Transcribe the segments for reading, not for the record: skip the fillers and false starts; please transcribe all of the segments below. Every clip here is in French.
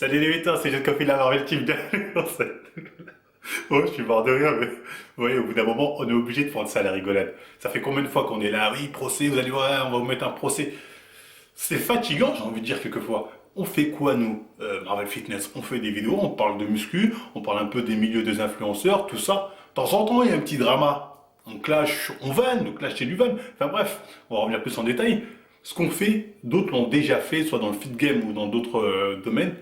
Salut les méthodes, c'est juste Coffee de la Marvel Team. Oh, je suis mort de rire, mais vous voyez, au bout d'un moment, on est obligé de prendre ça à la rigolade. Ça fait combien de fois qu'on est là, oui, procès, vous allez voir, on va vous mettre un procès. C'est fatigant, j'ai envie de dire quelquefois. On fait quoi, nous, Marvel Fitness? On fait des vidéos, on parle de muscu, on parle un peu des milieux des influenceurs, tout ça. De temps en temps, il y a un petit drama. On clash, on vanne, le clash c'est du van. Enfin bref, on va revenir plus en détail. Ce qu'on fait, d'autres l'ont déjà fait, soit dans le fit game ou dans d'autres domaines.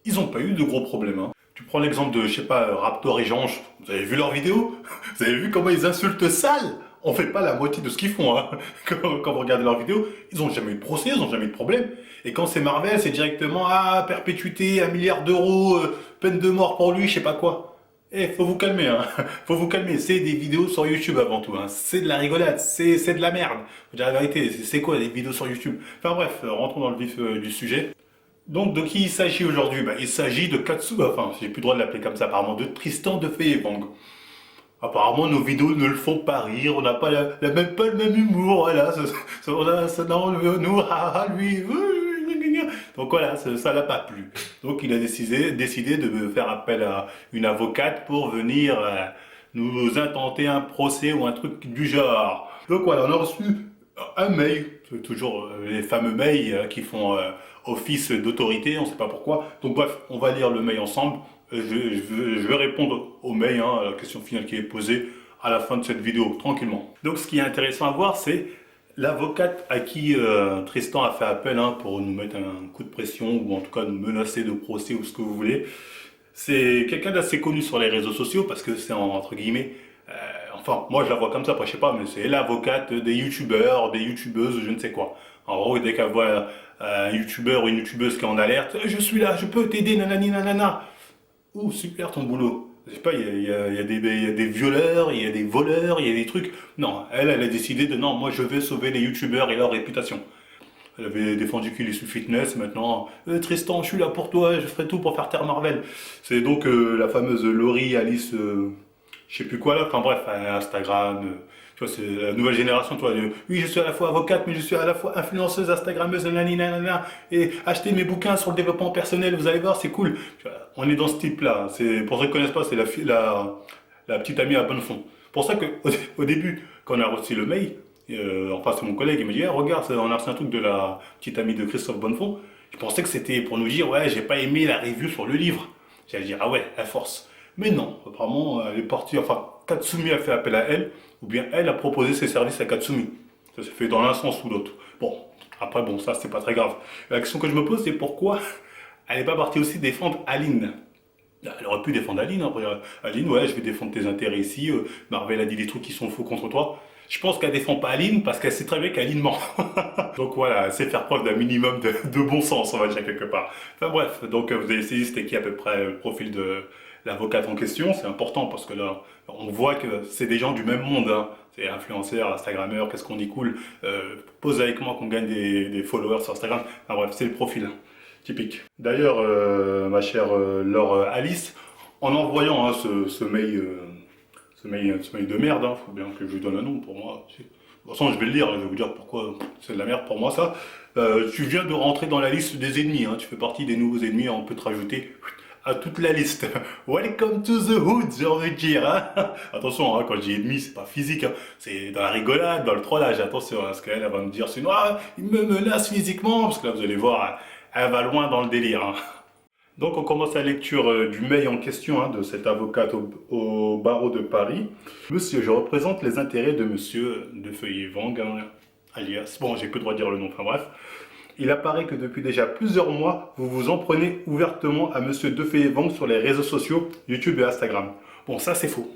Ils n'ont pas eu de gros problèmes, hein. Tu prends l'exemple de, je sais pas, Raptor et Jange. Vous avez vu leurs vidéos? Vous avez vu comment ils insultent sale? On fait pas la moitié de ce qu'ils font, hein. Quand vous regardez leurs vidéos, ils n'ont jamais eu de procès, ils n'ont jamais eu de problème. Et quand c'est Marvel, c'est directement, ah, perpétuité, 1 milliard d'euros, peine de mort pour lui, je sais pas quoi. Eh, faut vous calmer, hein. Faut vous calmer. C'est des vidéos sur YouTube avant tout, hein. C'est de la rigolade, c'est de la merde. Faut dire la vérité, c'est quoi les vidéos sur YouTube? Enfin bref, rentrons dans le vif du sujet. Donc, de qui il s'agit aujourd'hui? Il s'agit de Katsuba, enfin, j'ai plus le droit de l'appeler comme ça, apparemment, de Tristan de Feyevang. Apparemment, nos vidéos ne le font pas rire, on n'a pas pas le même humour, voilà. Non, nous, lui. Donc voilà, ça l'a pas plu. Donc il a décidé de faire appel à une avocate pour venir nous intenter un procès ou un truc du genre. Donc voilà, on a reçu un mail, c'est toujours les fameux mails qui font office d'autorité, on ne sait pas pourquoi. Donc bref, on va lire le mail ensemble. Je vais répondre au mail, hein, à la question finale qui est posée à la fin de cette vidéo, tranquillement. Donc ce qui est intéressant à voir, c'est l'avocate à qui Tristan a fait appel, hein, pour nous mettre un coup de pression ou en tout cas nous menacer de procès ou ce que vous voulez. C'est quelqu'un d'assez connu sur les réseaux sociaux parce que c'est entre guillemets, enfin moi je la vois comme ça, après je sais pas, mais c'est l'avocate des youtubeurs, des youtubeuses, je ne sais quoi. En gros, dès qu'elle voit un youtubeur ou une youtubeuse qui est en alerte, je suis là, je peux t'aider, nanani nanana. Ouh, super ton boulot. Je sais pas, il y a des violeurs, il y a des voleurs, il y a des trucs. Non, elle a décidé de non, moi je vais sauver les youtubeurs et leur réputation. Elle avait défendu qu'il est sous fitness, maintenant, Tristan, je suis là pour toi, je ferai tout pour faire taire Marvel. C'est donc la fameuse Laurie Alice, je sais plus quoi là, enfin bref, Instagram, tu vois, c'est la nouvelle génération, tu vois. Oui, je suis à la fois avocate, mais je suis à la fois influenceuse, Instagrammeuse, nanani, nanana, et achetez mes bouquins sur le développement personnel, vous allez voir, c'est cool. Tu vois, on est dans ce type-là. C'est, pour ceux qui ne connaissent pas, c'est la petite amie à Bonnefond. Pour ça qu'au début, quand on a reçu le mail, en face de mon collègue, il me dit, eh, regarde, on a reçu un truc de la petite amie de Christophe Bonnefond. Je pensais que c'était pour nous dire, ouais, j'ai pas aimé la review sur le livre. J'allais dire, ah ouais, à force. Mais non, apparemment, elle est partie, enfin, Katsumi a fait appel à elle, ou bien elle a proposé ses services à Katsumi. Ça s'est fait dans l'un sens ou l'autre. Bon, après, bon, ça, c'est pas très grave. La question que je me pose, c'est pourquoi elle n'est pas partie aussi défendre Aline. Elle aurait pu défendre Aline, hein. Aline, ouais, je vais défendre tes intérêts ici. Marvel a dit des trucs qui sont faux contre toi. Je pense qu'elle défend pas Aline parce qu'elle sait très bien qu'Aline ment. Donc voilà, elle sait faire preuve d'un minimum de bon sens, on va dire quelque part. Enfin bref, donc vous avez saisi c'était qui à peu près le profil de l'avocate en question. C'est important parce que là, on voit que c'est des gens du même monde, hein. C'est influenceurs, instagrammeurs, qu'est-ce qu'on dit cool. Pose avec moi qu'on gagne des followers sur Instagram. Enfin bref, c'est le profil, hein, typique. D'ailleurs, ma chère Laure Alice, en envoyant, hein, ce mail de merde, hein, faut bien que je lui donne un nom pour moi. De toute façon, je vais le lire, je vais vous dire pourquoi c'est de la merde pour moi ça. Tu viens de rentrer dans la liste des ennemis, hein, tu fais partie des nouveaux ennemis, on peut te rajouter à toute la liste. Welcome to the hood, j'ai envie de dire, hein. Attention, hein, quand je dis ennemi, c'est pas physique, hein, c'est dans la rigolade, dans le trollage. Attention à ce qu'elle va me dire, sinon, ah, il me menace physiquement, parce que là, vous allez voir, elle va loin dans le délire, hein. Donc on commence la lecture du mail en question, hein, de cette avocate au barreau de Paris. Monsieur, je représente les intérêts de monsieur de Feuillet-Vang, hein, alias, bon j'ai peu le droit de dire le nom, enfin bref. Il apparaît que depuis déjà plusieurs mois, vous vous en prenez ouvertement à monsieur de Feuillet-Vang sur les réseaux sociaux, YouTube et Instagram. Bon ça c'est faux.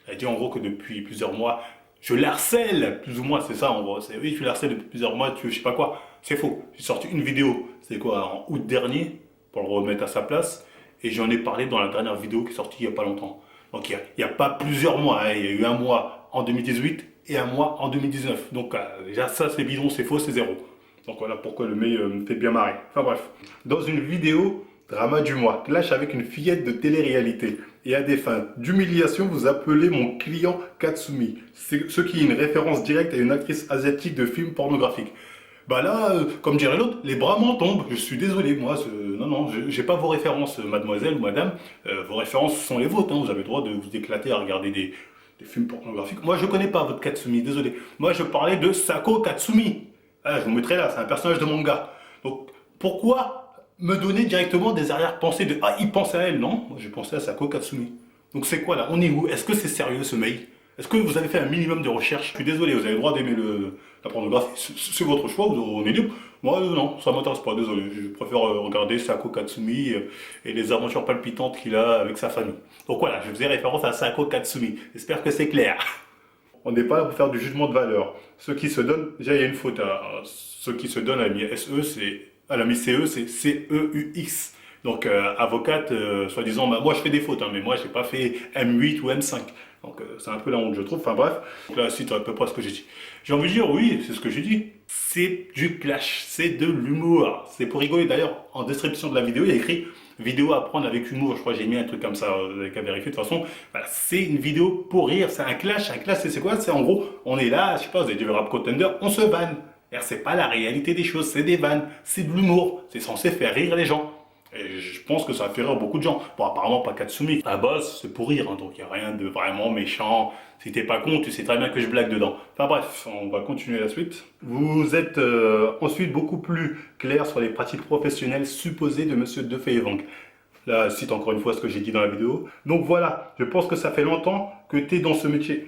Elle dit en gros que depuis plusieurs mois, je l'harcèle, plus ou moins, c'est ça en gros. C'est oui, tu l'harcèles depuis plusieurs mois, tu je sais pas quoi. C'est faux. J'ai sorti une vidéo, c'est quoi, en août dernier, pour le remettre à sa place. Et j'en ai parlé dans la dernière vidéo qui est sortie il n'y a pas longtemps. Donc il n'y a pas plusieurs mois, hein. Il y a eu un mois en 2018 et un mois en 2019. Donc déjà ça c'est bidon, c'est faux, c'est zéro. Donc voilà pourquoi le mail me fait bien marrer. Enfin bref. Dans une vidéo, drama du mois, clash avec une fillette de télé-réalité. Et à des fins d'humiliation, vous appelez mon client Katsumi. Ce qui est une référence directe à une actrice asiatique de films pornographiques. Bah là, comme dirait l'autre, les bras m'en tombent. Je suis désolé, moi, non, non, j'ai pas vos références, mademoiselle ou madame. Vos références sont les vôtres, hein. Vous avez le droit de vous éclater à regarder des films pornographiques. Moi, je connais pas votre Katsumi, désolé. Moi, je parlais de Sako Katsumi. Ah, je vous mettrai là, c'est un personnage de manga. Donc, pourquoi me donner directement des arrière-pensées de «Ah, il pense à elle», non? Moi, j'ai pensé à Sako Katsumi. Donc, c'est quoi là? On est où? Est-ce que c'est sérieux ce mail? Est-ce que vous avez fait un minimum de recherche? Je suis désolé, vous avez le droit d'aimer la pornographie, c'est votre choix, on est libre. Moi, non, ça m'intéresse pas, désolé. Je préfère regarder Sako Katsumi et les aventures palpitantes qu'il a avec sa famille. Donc voilà, je faisais référence à Sako Katsumi. J'espère que c'est clair. On n'est pas là pour faire du jugement de valeur. Ceux qui se donnent, déjà il y a une faute. Ceux qui se donnent à la SE, c'est à la CE, c'est CEUX. Donc avocate, soi-disant, bah, moi je fais des fautes, hein, mais moi j'ai pas fait M8 ou M5. Donc c'est un peu la honte je trouve. Enfin bref, donc là cite à peu près ce que j'ai dit. J'ai envie de dire oui, c'est ce que j'ai dit. C'est du clash, c'est de l'humour. C'est pour rigoler. D'ailleurs, en description de la vidéo, il y a écrit vidéo à prendre avec humour. Je crois que j'ai mis un truc comme ça, vous avez qu'à vérifier. De toute façon, voilà, c'est une vidéo pour rire, c'est un clash. Un clash, c'est quoi? C'est en gros, on est là, je sais pas, vous avez dit le rap contender, on se vanne. C'est pas la réalité des choses, c'est des vannes, c'est de l'humour. C'est censé faire rire les gens. Et je pense que ça a fait rire beaucoup de gens. Bon, apparemment pas Katsumi. À la base, c'est pour rire, hein, donc il n'y a rien de vraiment méchant. Si t'es pas con, tu sais très bien que je blague dedans. Enfin bref, on va continuer la suite. Vous êtes ensuite beaucoup plus clair sur les pratiques professionnelles supposées de Monsieur Defeevang. Là, cite encore une fois ce que j'ai dit dans la vidéo. Donc voilà, je pense que ça fait longtemps que t'es dans ce métier.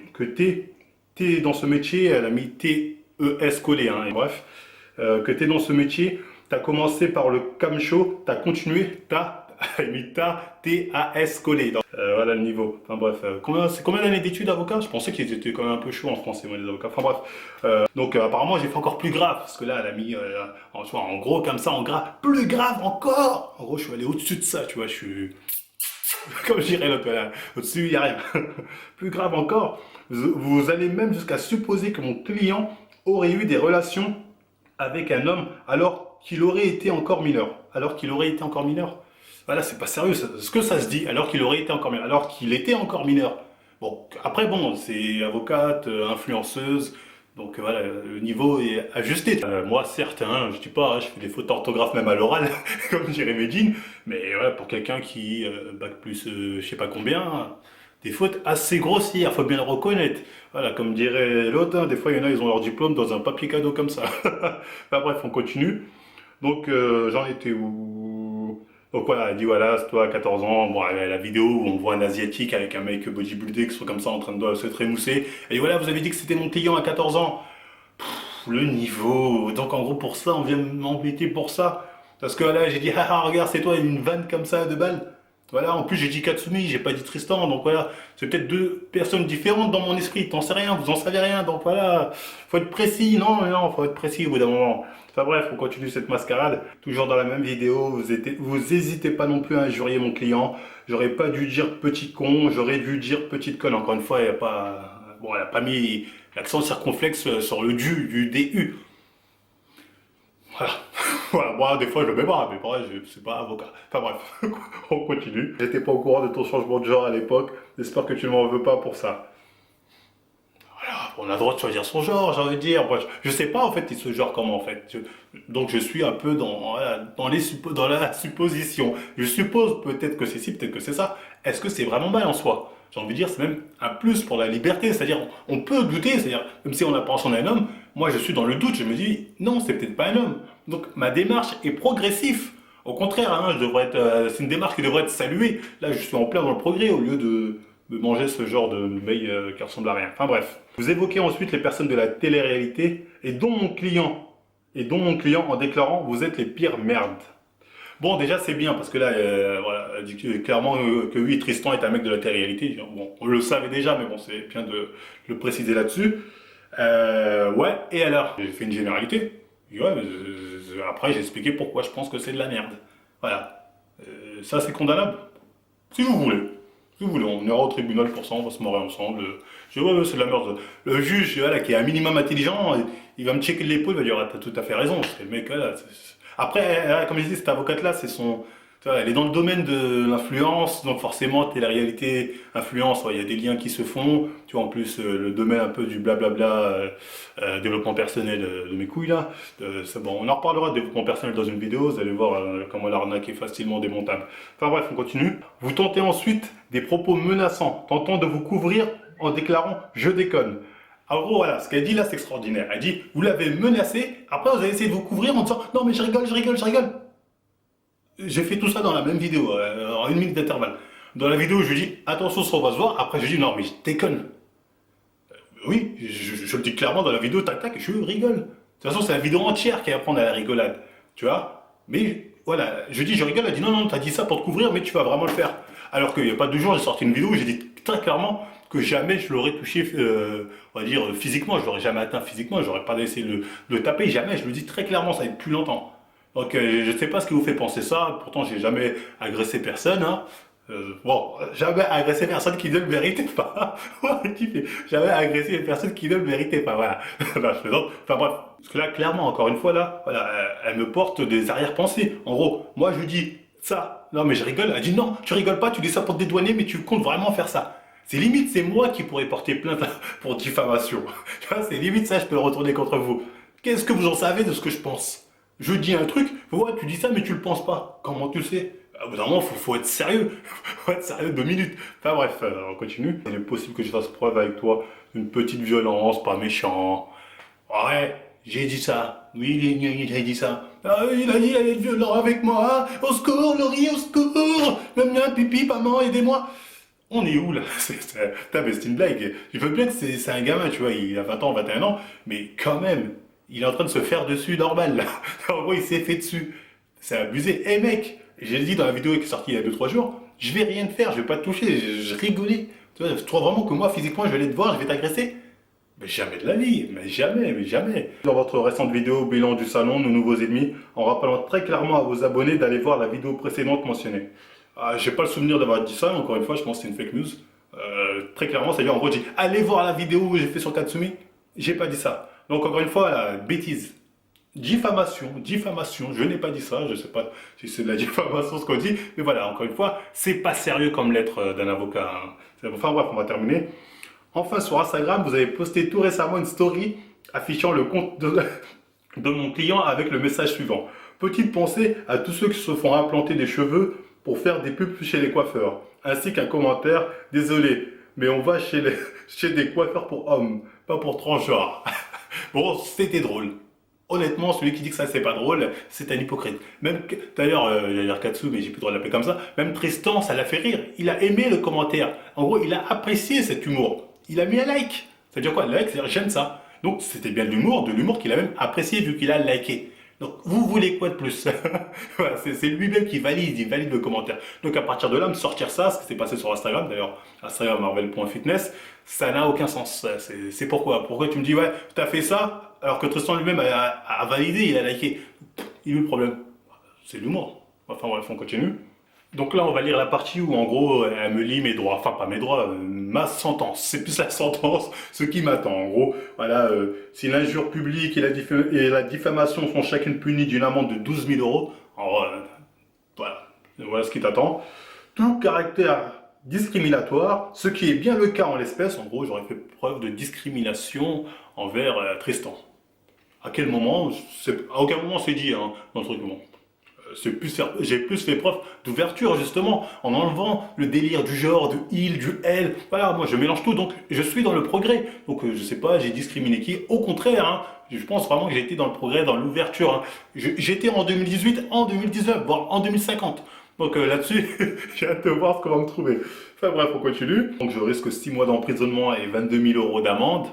T'es dans ce métier, elle a mis T-E-S collé, hein, et bref. Que t'es dans ce métier. Tu as commencé par le camsho, tu as continué, mis T-A-S collé. Voilà le niveau. Enfin bref, c'est combien d'années d'études avocat? Je pensais qu'ils étaient quand même un peu chauds en français, moi, les avocats. Enfin bref. Donc apparemment, j'ai fait encore plus grave. Parce que là, elle a mis en gros comme ça, en gras. Plus grave encore. En gros, je suis allé au-dessus de ça, tu vois. Je suis... Comme je dirais l'autre, au-dessus, il n'y a rien. Plus grave encore, vous allez même jusqu'à supposer que mon client aurait eu des relations avec un homme alors qu'il aurait été encore mineur. Alors qu'il aurait été encore mineur. Voilà, c'est pas sérieux. Est-ce que ça se dit alors qu'il aurait été encore mineur? Alors qu'il était encore mineur. Bon, après, bon, c'est avocate, influenceuse. Donc voilà, le niveau est ajusté. Moi, certes, hein, je dis pas, hein, je fais des fautes d'orthographe même à l'oral, comme dirait Medine. Mais voilà, pour quelqu'un qui bac plus je sais pas combien, des fautes assez grossières, faut bien le reconnaître. Voilà, comme dirait l'autre, hein, des fois il y en a, ils ont leur diplôme dans un papier cadeau comme ça. Enfin bref, on continue. Donc j'en étais où? Donc voilà, elle dit voilà, c'est toi à 14 ans, bon, la vidéo où on voit un asiatique avec un mec bodybuildé qui sont comme ça en train de se trémousser. Elle dit voilà, vous avez dit que c'était mon client à 14 ans. Le niveau, donc en gros pour ça, on vient m'embêter pour ça. Parce que là, j'ai dit ah regarde, c'est toi une vanne comme ça de balle. Voilà, en plus j'ai dit Katsumi, j'ai pas dit Tristan, donc voilà, c'est peut-être deux personnes différentes dans mon esprit, t'en sais rien, vous en savez rien, donc voilà, faut être précis, non, non, faut être précis au bout d'un moment. Enfin bref, on continue cette mascarade, toujours dans la même vidéo, vous hésitez pas non plus à injurier mon client, j'aurais pas dû dire petit con, j'aurais dû dire petite conne, encore une fois, il y a pas, bon, elle a pas mis l'accent circonflexe sur le du DU. Voilà. Voilà, moi des fois je le mets pas, mais pareil, c'est pas avocat. Enfin bref, on continue. J'étais pas au courant de ton changement de genre à l'époque, j'espère que tu ne m'en veux pas pour ça. Voilà, on a le droit de choisir son genre, j'ai envie de dire. Moi, je sais pas en fait, il se genre comment en fait. Donc je suis un peu voilà, dans la supposition. Je suppose peut-être que c'est ci, peut-être que c'est ça. Est-ce que c'est vraiment mal en soi? J'ai envie de dire, c'est même un plus pour la liberté. C'est-à-dire, on peut douter, c'est-à-dire, même si on apprend son un homme, moi je suis dans le doute, je me dis, non, c'est peut-être pas un homme. Donc ma démarche est progressive. Au contraire, hein, c'est une démarche qui devrait être saluée. Là, je suis en plein dans le progrès au lieu de manger ce genre de mail qui ressemble à rien. Enfin bref. Vous évoquez ensuite les personnes de la télé-réalité et dont mon client en déclarant vous êtes les pires merdes. Bon, déjà c'est bien parce que là, voilà, elle dit clairement que oui, Tristan est un mec de la télé-réalité. Bon, on le savait déjà, mais bon, c'est bien de le préciser là-dessus. Ouais, et alors? J'ai fait une généralité. Ouais, après j'ai expliqué pourquoi je pense que c'est de la merde. Voilà. Ça c'est condamnable. Si vous voulez. Si vous voulez, on ira au tribunal pour ça, on va se marrer ensemble. Je dis, ouais, c'est de la merde. Le juge, voilà, qui est un minimum intelligent, il va me checker l'épaule, il va dire, ah, t'as tout à fait raison. C'est le mec, là. Après, comme je dis, cette avocate-là, c'est son Tu vois, elle est dans le domaine de l'influence, donc forcément, télé-réalité, influence, ouais, il y a des liens qui se font. Tu vois, en plus, le domaine un peu du blablabla, développement personnel de mes couilles là. C'est bon, on en reparlera de développement personnel dans une vidéo, vous allez voir comment l'arnaque est facilement démontable. Enfin bref, on continue. Vous tentez ensuite des propos menaçants, tentant de vous couvrir en déclarant «je déconne». En gros, voilà, ce qu'elle dit là, c'est extraordinaire. Elle dit, vous l'avez menacé, après vous avez essayé de vous couvrir en disant, non mais je rigole, je rigole, je rigole. J'ai fait tout ça dans la même vidéo, en 1 minute d'intervalle. Dans la vidéo, je lui dis, attention, ça on va se voir. Après, je lui dis, non mais je déconne. Oui, je le dis clairement dans la vidéo, tac tac, je rigole. De toute façon, c'est la vidéo entière qui va prendre à la rigolade. Tu vois. Mais voilà, je dis, je rigole, elle dit, non, non, t'as dit ça pour te couvrir, mais tu vas vraiment le faire. Alors qu'il n'y a pas 2 jours, j'ai sorti une vidéo où j'ai dit très clairement que jamais je l'aurais touché, on va dire, physiquement. Je l'aurais jamais atteint physiquement, j'aurais pas essayé de le taper, jamais. Je le dis très clairement, ça va être plus longtemps. Donc, je ne sais pas ce qui vous fait penser ça. Pourtant, j'ai jamais agressé personne. Hein. Bon, jamais agressé personne qui ne le méritait pas. Ouais, jamais agressé personne qui ne le méritait pas. Voilà. Là, je plaisante. Enfin bref. Parce que là, clairement, encore une fois, là, voilà, elle me porte des arrière-pensées. En gros, moi, je lui dis ça. Non, mais je rigole. Elle dit non, tu rigoles pas, tu dis ça pour te dédouaner, mais tu comptes vraiment faire ça. C'est limite, c'est moi qui pourrais porter plainte pour diffamation. Tu vois, c'est limite ça, je peux le retourner contre vous. Qu'est-ce que vous en savez de ce que je pense? Je dis un truc, ouais, tu dis ça, mais tu le penses pas. Comment tu le sais? Au bout d'un moment, faut être sérieux. Faut être sérieux 2 minutes. Enfin bref, on continue. Il est possible que je fasse preuve avec toi d'une petite violence, pas méchant. Ouais, j'ai dit ça. Oui, j'ai dit ça. Ah, il a dit qu'il allait être violent avec moi. Au secours, Laurie, au secours. Même bien, pipi, maman, aidez-moi. On est où là? C'est une blague. Je veux bien que c'est un gamin, tu vois, il a 20 ans, 21 ans, mais quand même, il est en train de se faire dessus normal là. En gros, il s'est fait dessus. C'est abusé. Eh mec, j'ai dit dans la vidéo qui est sortie il y a 2 3 jours, je vais rien te faire, je vais pas te toucher, je rigolais. Tu vois, tu trouves vraiment que moi physiquement je vais aller te voir, je vais t'agresser? Mais jamais de la vie, mais jamais, mais jamais. Dans votre récente vidéo bilan du salon, nos nouveaux ennemis, en rappelant très clairement à vos abonnés d'aller voir la vidéo précédente mentionnée. Ah, j'ai pas le souvenir d'avoir dit ça, encore une fois, je pense que c'est une fake news. Très clairement, c'est-à-dire en gros, j'ai dit allez voir la vidéo que j'ai fait sur Katsumi. J'ai pas dit ça. Donc encore une fois, la bêtise. Diffamation, diffamation, je n'ai pas dit ça, je sais pas si c'est de la diffamation ce qu'on dit, mais voilà, encore une fois, c'est pas sérieux comme lettre d'un avocat. Hein. Enfin bref, on va terminer. Enfin, sur Instagram, vous avez posté tout récemment une story affichant le compte de mon client avec le message suivant. Petite pensée à tous ceux qui se font implanter des cheveux pour faire des pubs chez les coiffeurs. Ainsi qu'un commentaire, désolé, mais on va chez des coiffeurs pour hommes, pas pour transgenres. Bon, c'était drôle. Honnêtement, celui qui dit que ça c'est pas drôle, c'est un hypocrite. Même d'ailleurs, j'allais dire Katsu, mais j'ai plus le droit de l'appeler comme ça. Même Tristan, ça l'a fait rire. Il a aimé le commentaire. En gros, il a apprécié cet humour. Il a mis un like. Ça veut dire quoi? Le like, c'est-à-dire j'aime ça. Donc c'était bien de l'humour qu'il a même apprécié vu qu'il a liké. Donc vous voulez quoi de plus? Voilà, c'est lui-même qui valide, il valide le commentaire. Donc à partir de là, me sortir ça, ce qui s'est passé sur Instagram, d'ailleurs, Instagram marvel.fitness, ça n'a aucun sens. C'est pourquoi? Pourquoi tu me dis, ouais, tu as fait ça, alors que Tristan lui-même a validé, il a liké. Il est où le problème? C'est l'humour. Enfin bref, on continue. Donc là, on va lire la partie où, en gros, elle me lit mes droits. Enfin, pas mes droits, ma sentence. C'est plus la sentence, ce qui m'attend. En gros, voilà, si l'injure publique et la diffamation sont chacune punies d'une amende de 12 000 euros, alors, voilà ce qui t'attend. Tout caractère discriminatoire, ce qui est bien le cas en l'espèce. En gros, j'aurais fait preuve de discrimination envers Tristan. À quel moment? À aucun moment c'est dit, hein, dans le truc. Bon. J'ai plus fait preuve d'ouverture justement en enlevant le délire du genre, du il, du elle. Voilà, moi je mélange tout, donc je suis dans le progrès. Donc je sais pas, j'ai discriminé qui. Au contraire, hein, je pense vraiment que j'ai été dans le progrès, dans l'ouverture. Hein. J'étais en 2018, en 2019, voire en 2050. Donc là-dessus, j'ai hâte de voir ce qu'on va me trouver. Enfin bref, on continue. Donc je risque 6 mois d'emprisonnement et 22 000 euros d'amende.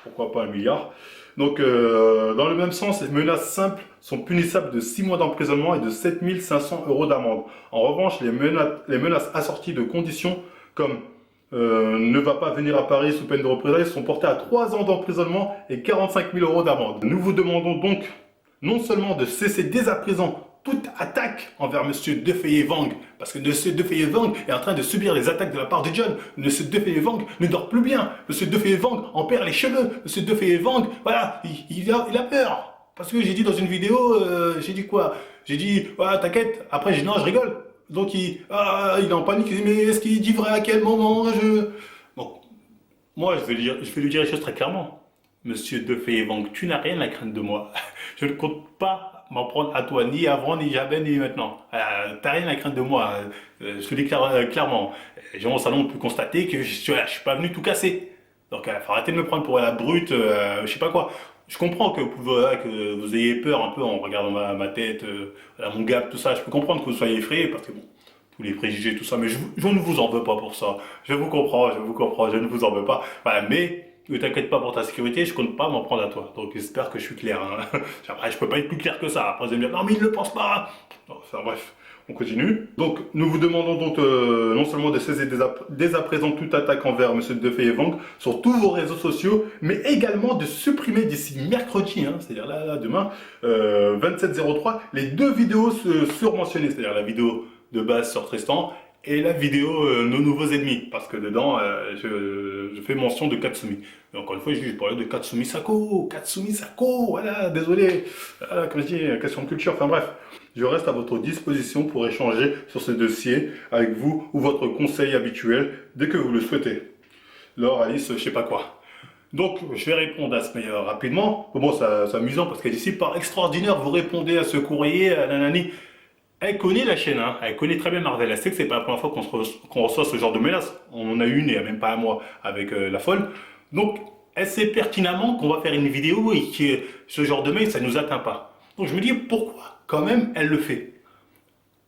Pourquoi pas 1 milliard. Donc, dans le même sens, les menaces simples sont punissables de 6 mois d'emprisonnement et de 7 500 euros d'amende. En revanche, les menaces assorties de conditions comme ne va pas venir à Paris sous peine de représailles sont portées à 3 ans d'emprisonnement et 45 000 euros d'amende. Nous vous demandons donc non seulement de cesser dès à présent toute attaque envers Monsieur Defeye-Vang, parce que Monsieur Defeye-Vang est en train de subir les attaques de la part de John. Monsieur Defeye-Vang ne dort plus bien. Monsieur Defeye-Vang en perd les cheveux. Monsieur Defeye-Vang, voilà, il a peur. Parce que j'ai dit dans une vidéo, j'ai dit quoi? J'ai dit, ouais, t'inquiète. Après, j'ai dit, non, je rigole. Donc, il est en panique. Il dit, mais est-ce qu'il dit vrai à quel moment Bon, moi, je vais lui dire les choses très clairement. Monsieur De Wang, tu n'as rien à craindre de moi. Je ne compte pas m'en prendre à toi, ni avant, ni jamais, ni maintenant. T'as rien à craindre de moi. Je te le dis clairement. Les gens au salon ont pu constater que je suis pas venu tout casser. Donc, il faut arrêter de me prendre pour la brute, je sais pas quoi. Je comprends que vous ayez peur un peu en regardant ma tête, mon gap, tout ça. Je peux comprendre que vous soyez effrayé parce que bon, tous les préjugés, tout ça, mais je ne vous en veux pas pour ça. Je vous comprends, je ne vous en veux pas. Voilà, mais ne t'inquiète pas pour ta sécurité, je compte pas m'en prendre à toi. Donc j'espère que je suis clair, hein. Après, je peux pas être plus clair que ça. Après, vous allez me dire, non, mais il ne le pense pas. Non, enfin, bref, on continue. Donc, nous vous demandons donc non seulement de cesser dès à présent toute attaque envers Monsieur De Wang sur tous vos réseaux sociaux, mais également de supprimer d'ici mercredi, hein, c'est-à-dire là, demain, 27-03, les deux vidéos surmentionnées, c'est-à-dire la vidéo de base sur Tristan et la vidéo Nos nouveaux ennemis, parce que dedans, je fais mention de Katsumi. Et encore une fois, je parlais de Katsumi Sako, voilà, désolé, comme je dis, question de culture, enfin bref. Je reste à votre disposition pour échanger sur ce dossier avec vous ou votre conseil habituel dès que vous le souhaitez. Laure, Alice, je sais pas quoi. Donc, je vais répondre à ce mail rapidement. Bon, c'est amusant parce qu'elle dit, si par extraordinaire vous répondez à ce courrier, à nanani. Elle connaît la chaîne, hein. Elle connaît très bien Marvel. Elle sait que c'est pas la première fois qu'on reçoit ce genre de menace. On en a eu une il n'y a même pas un mois avec la folle. Donc, elle sait pertinemment qu'on va faire une vidéo et que ce genre de mail, ça ne nous atteint pas. Donc, je me dis, pourquoi quand même elle le fait?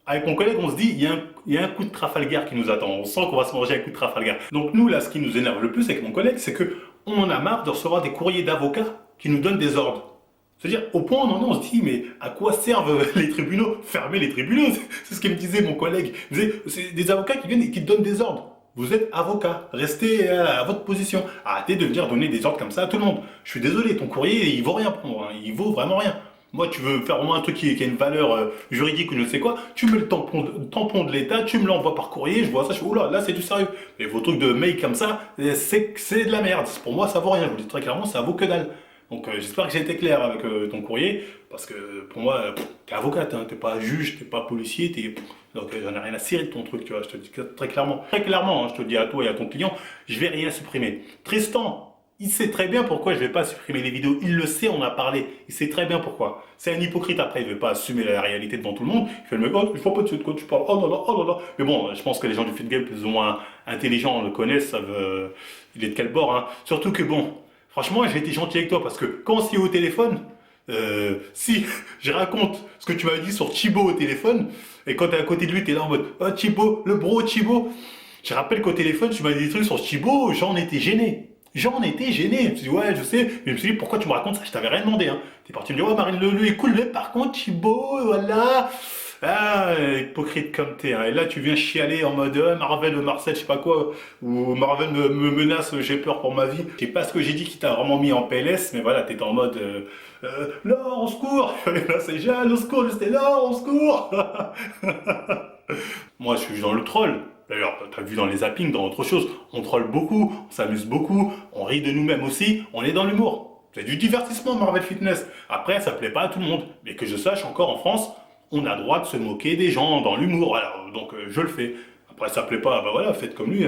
Avec mon collègue, on se dit, il y a un coup de Trafalgar qui nous attend. On sent qu'on va se manger un coup de Trafalgar. Donc, nous, là, ce qui nous énerve le plus avec mon collègue, c'est que on en a marre de recevoir des courriers d'avocats qui nous donnent des ordres. C'est-à-dire, au point où on se dit, mais à quoi servent les tribunaux? Fermez les tribunaux, c'est ce que me disait mon collègue. Il disait, c'est des avocats qui viennent et qui te donnent des ordres. Vous êtes avocat, restez à votre position. Arrêtez de venir donner des ordres comme ça à tout le monde. Je suis désolé, ton courrier, il vaut rien pour moi, hein. Il vaut vraiment rien. Moi, tu veux faire au moins un truc qui a une valeur juridique ou je ne sais quoi, tu mets le tampon de l'État, tu me l'envoies par courrier, je vois ça, je fais, oula, là c'est du sérieux. Mais vos trucs de mail comme ça, c'est de la merde. Pour moi, ça vaut rien, je vous le dis très clairement, ça vaut que dalle. Donc j'espère que j'ai été clair avec ton courrier, parce que pour moi, t'es avocate, hein, t'es pas juge, t'es pas policier, donc j'en ai rien à cirer de ton truc, tu vois, je te dis très clairement. Très clairement, hein, je te le dis à toi et à ton client, je vais rien supprimer. Tristan, il sait très bien pourquoi je vais pas supprimer les vidéos, il le sait, on a parlé, il sait très bien pourquoi. C'est un hypocrite après, il veut pas assumer la réalité devant tout le monde, il fait le mec, oh, je vois pas de quoi tu parles, oh là là, oh là là. Mais bon, je pense que les gens du feed game plus ou moins intelligents le connaissent, savent il est de quel bord, hein. Surtout que bon, franchement, j'ai été gentil avec toi parce que quand on s'y est au téléphone, si je raconte ce que tu m'as dit sur Thibaut au téléphone, et quand t'es à côté de lui, t'es là en mode oh Thibaut, le bro Thibaut. Je rappelle qu'au téléphone, tu m'as dit des trucs sur Thibaut, j'en étais gêné. J'en étais gêné. Je me suis dit, ouais, je sais. Mais je me suis dit, pourquoi tu me racontes ça? Je t'avais rien demandé, hein. T'es parti me dire, ouais, Marine Leleu est cool, mais par contre, Thibaut, voilà. Ah, hypocrite comme t'es, hein. Et là, tu viens chialer en mode Marvel, Marcel, je sais pas quoi, ou Marvel me menace, j'ai peur pour ma vie. Je sais pas ce que j'ai dit qui t'a vraiment mis en PLS, mais voilà, t'étais en mode là, au secours. Là, c'est Jeanne, au secours, j'étais là, au secours. Moi, je suis dans le troll. D'ailleurs, t'as vu dans les zappings, dans autre chose, on troll beaucoup, on s'amuse beaucoup, on rit de nous-mêmes aussi, on est dans l'humour. C'est du divertissement, Marvel Fitness. Après, ça plaît pas à tout le monde. Mais que je sache, encore en France, on a le droit de se moquer des gens dans l'humour. Voilà, donc je le fais. Après, ça plaît pas, bah voilà, faites comme lui,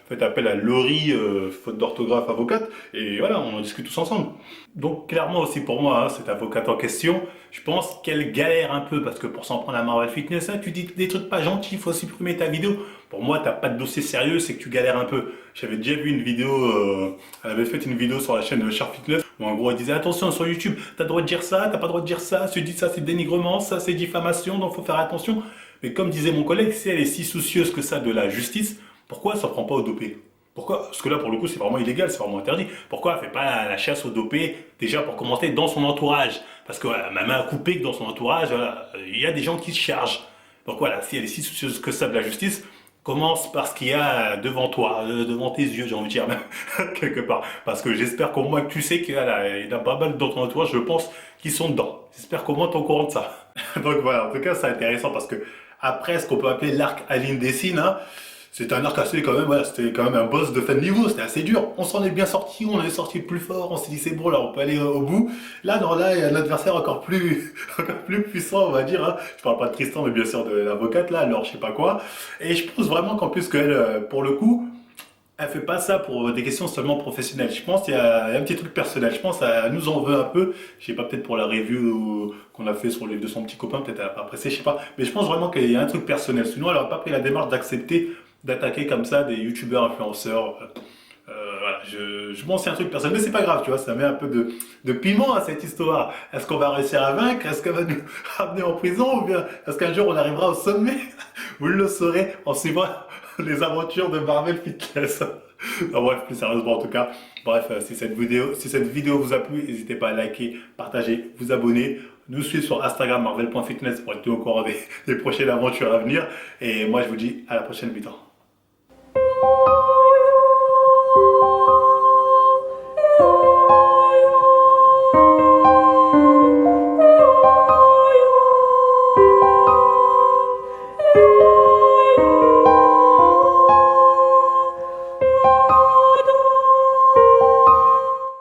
faites appel à Laurie, faute d'orthographe avocate, et voilà, on en discute tous ensemble. Donc, clairement aussi pour moi, hein, cette avocate en question, je pense qu'elle galère un peu, parce que pour s'en prendre à Marvel Fitness, hein, tu dis des trucs pas gentils, il faut supprimer ta vidéo. Pour moi, t'as pas de dossier sérieux, c'est que tu galères un peu. J'avais déjà vu une vidéo, elle avait fait une vidéo sur la chaîne de Sharp Fitness, où en gros elle disait attention sur YouTube, t'as le droit de dire ça, t'as pas le droit de dire ça, si tu dis ça c'est dénigrement, ça c'est diffamation, donc faut faire attention. Mais comme disait mon collègue, si elle est si soucieuse que ça de la justice, pourquoi elle s'en prend pas au dopé? Pourquoi? Parce que là, pour le coup, c'est vraiment illégal, c'est vraiment interdit. Pourquoi elle fait pas la chasse au dopé, déjà pour commencer, dans son entourage? Parce que voilà, ma main a coupé que dans son entourage, voilà, il y a des gens qui se chargent. Donc voilà, si elle est si soucieuse que ça de la justice, commence par ce qu'il y a devant toi, devant tes yeux, j'ai envie de dire même, quelque part. Parce que j'espère qu'au moins que tu sais qu'il y a pas mal dans ton entourage, je pense, qui sont dedans. J'espère qu'au moins tu es au courant de ça. Donc voilà, en tout cas, c'est intéressant parce que après ce qu'on peut appeler l'arc Aline Dessine, hein, C'était un arc assez quand même, voilà, c'était quand même un boss de fin de niveau, c'était assez dur. On s'en est bien sorti, on en est sorti plus fort, on s'est dit c'est bon, là on peut aller au bout. Là, non, là, il y a un adversaire encore plus, encore plus puissant, on va dire, hein. Je parle pas de Tristan, mais bien sûr de l'avocate, là, alors je sais pas quoi. Et je pense vraiment qu'en plus qu'elle, pour le coup, elle fait pas ça pour des questions seulement professionnelles. Je pense qu'il y a un petit truc personnel. Je pense qu'elle nous en veut un peu. Je sais pas, peut-être pour la review qu'on a fait sur le livre de son petit copain, peut-être elle a pas apprécié, je sais pas. Mais je pense vraiment qu'il y a un truc personnel. Sinon, elle aurait pas pris la démarche d'accepter d'attaquer comme ça des youtubeurs influenceurs. Voilà, je pense que c'est un truc personnel, mais c'est pas grave, tu vois, ça met un peu de piment à cette histoire. Est-ce qu'on va réussir à vaincre? Est-ce qu'elle va nous ramener en prison? Ou bien est-ce qu'un jour on arrivera au sommet? Vous le saurez en suivant les aventures de Marvel Fitness. Non, bref, plus sérieusement en tout cas. Bref, si cette vidéo vous a plu, n'hésitez pas à liker, partager, vous abonner. Nous suivre sur Instagram marvel.fitness pour être au courant des prochaines aventures à venir. Et moi je vous dis à la prochaine vidéo.